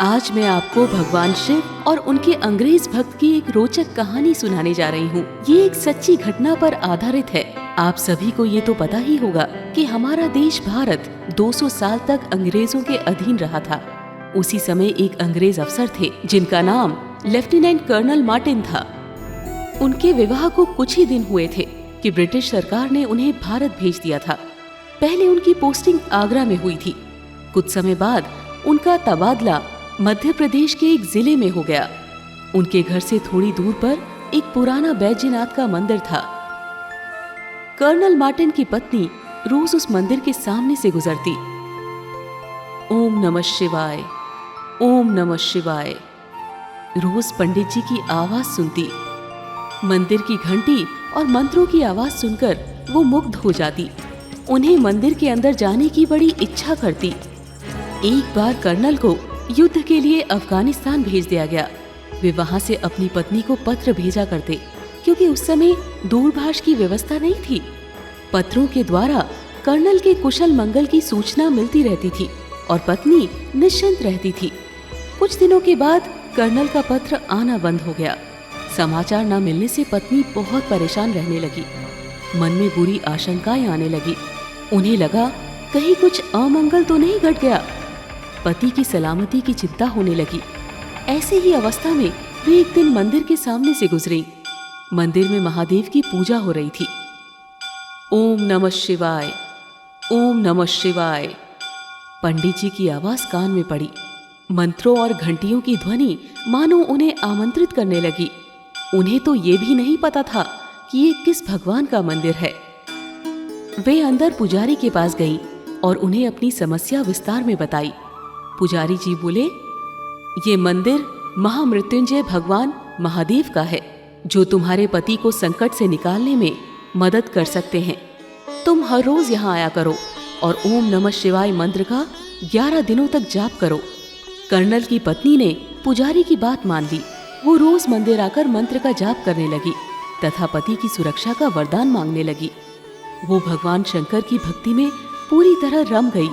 आज मैं आपको भगवान शिव और उनके अंग्रेज भक्त की एक रोचक कहानी सुनाने जा रही हूँ। ये एक सच्ची घटना पर आधारित है। आप सभी को ये तो पता ही होगा कि हमारा देश भारत 200 साल तक अंग्रेजों के अधीन रहा था। उसी समय एक अंग्रेज अफसर थे जिनका नाम लेफ्टिनेंट कर्नल मार्टिन था। उनके विवाह को कुछ ही दिन हुए थे कि ब्रिटिश सरकार ने उन्हें भारत भेज दिया था। पहले उनकी पोस्टिंग आगरा में हुई थी। कुछ समय बाद उनका तबादला मध्य प्रदेश के एक जिले में हो गया। उनके घर से थोड़ी दूर पर एक पुराना बैजनाथ का मंदिर था। कर्नल मार्टिन की पत्नी रोज उस मंदिर के सामने से गुजरती। ओम नमः शिवाय, ओम नमः शिवाय। रोज पंडित जी की आवाज सुनती। मंदिर की घंटी और मंत्रों की आवाज सुनकर वो मुग्ध हो जाती। उन्हें मंदिर के अंदर जाने की बड़ी इच्छा करती। एक बार कर्नल को युद्ध के लिए अफगानिस्तान भेज दिया गया। वे वहां से अपनी पत्नी को पत्र भेजा करते, क्योंकि उस समय दूरभाष की व्यवस्था नहीं थी। पत्रों के द्वारा कर्नल के कुशल मंगल की सूचना मिलती रहती थी और पत्नी निश्चिंत रहती थी। कुछ दिनों के बाद कर्नल का पत्र आना बंद हो गया। समाचार न मिलने से पत्नी बहुत परेशान रहने लगी। मन में बुरी आशंकाएं आने लगी। उन्हें लगा कहीं कुछ अमंगल तो नहीं घट गया। पति की सलामती की चिंता होने लगी। ऐसे ही अवस्था में वे एक दिन मंदिर के सामने से गुजरी। मंदिर में महादेव की पूजा हो रही थी। ओम नमः शिवाय, ओम नमः शिवाय। पंडित जी की आवाज कान में पड़ी। मंत्रों और घंटियों की ध्वनि मानो उन्हें आमंत्रित करने लगी। उन्हें तो ये भी नहीं पता था कि ये किस भगवान का मंदिर है। वे अंदर पुजारी के पास गई और उन्हें अपनी समस्या विस्तार में बताई। पुजारी जी बोले, ये मंदिर महामृत्युंजय भगवान महादेव का है, जो तुम्हारे पति को संकट से निकालने में मदद कर सकते हैं। तुम हर रोज यहाँ आया करो और ओम नमः शिवाय मंत्र का 11 दिनों तक जाप करो। कर्नल की पत्नी ने पुजारी की बात मान ली। वो रोज मंदिर आकर मंत्र का जाप करने लगी तथा पति की सुरक्षा का वरदान मांगने लगी। वो भगवान शंकर की भक्ति में पूरी तरह रम गई।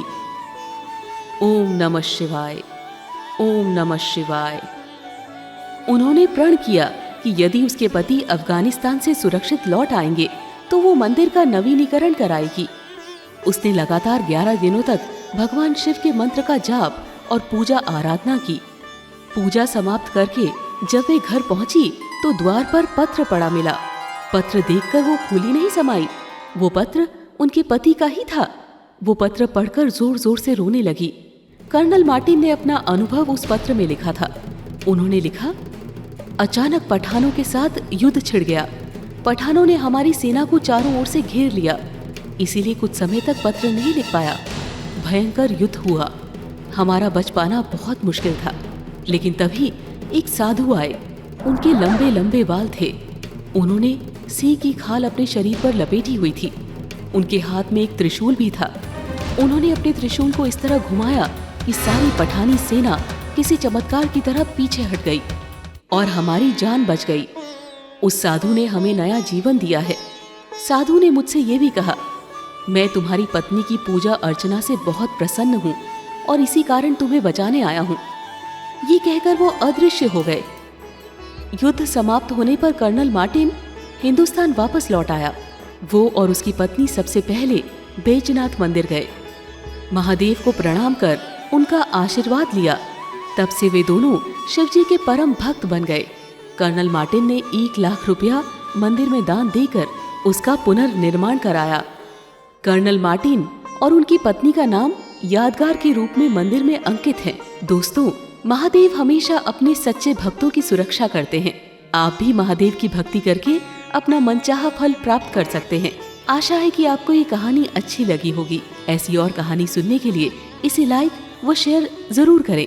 ओम नमः शिवाय, ओम नमः शिवाय। उन्होंने प्रण किया कि यदि उसके पति अफगानिस्तान से सुरक्षित लौट आएंगे तो वो मंदिर का नवीनीकरण कराएगी। उसने लगातार 11 दिनों तक भगवान शिव के मंत्र का जाप और पूजा आराधना की। पूजा समाप्त करके जब वे घर पहुंची तो द्वार पर पत्र पड़ा मिला। पत्र देखकर वो फूली नहीं समाई। वो पत्र उनके पति का ही था। वो पत्र पढ़कर जोर जोर से रोने लगी। कर्नल मार्टिन ने अपना अनुभव उस पत्र में लिखा था। उन्होंने लिखा, अचानक पठानों के साथ युद्ध छिड़ गया। पठानों ने हमारी सेना को चारों ओर से घेर लिया, इसीलिए कुछ समय तक पत्र नहीं लिख पाया। भयंकर युद्ध हुआ। हमारा बच पाना बहुत मुश्किल था, लेकिन तभी एक साधु आए। उनके लंबे लंबे बाल थे। उन्होंने सिंह की खाल अपने शरीर पर लपेटी हुई थी। उनके हाथ में एक त्रिशूल भी था। उन्होंने अपने त्रिशूल को इस तरह घुमाया कि सारी पठानी सेना किसी चमत्कार की तरह पीछे हट गई और हमारी जान बच गई। उस साधु ने हमें नया जीवन दिया है। साधु ने मुझसे ये भी कहा, मैं तुम्हारी पत्नी की पूजा अर्चना से बहुत प्रसन्न हूँ और इसी कारण तुम्हें बचाने आया हूँ। ये कहकर वो अदृश्य हो गए। युद्ध समाप्त होने पर कर्नल मार्टिन हिंदुस्तान वापस लौट आया। वो और उसकी पत्नी सबसे पहले बैजनाथ मंदिर गए। महादेव को प्रणाम कर उनका आशीर्वाद लिया। तब से वे दोनों शिवजी के परम भक्त बन गए। कर्नल मार्टिन ने 1 लाख रुपया मंदिर में दान देकर उसका पुनर्निर्माण कराया। कर्नल मार्टिन और उनकी पत्नी का नाम यादगार के रूप में मंदिर में अंकित है। दोस्तों, महादेव हमेशा अपने सच्चे भक्तों की सुरक्षा करते हैं। आप भी महादेव की भक्ति करके अपना मनचाहा फल प्राप्त कर सकते हैं। आशा है कि आपको ये कहानी अच्छी लगी होगी। ऐसी और कहानी सुनने के लिए इसे लाइक व शेयर जरूर करें।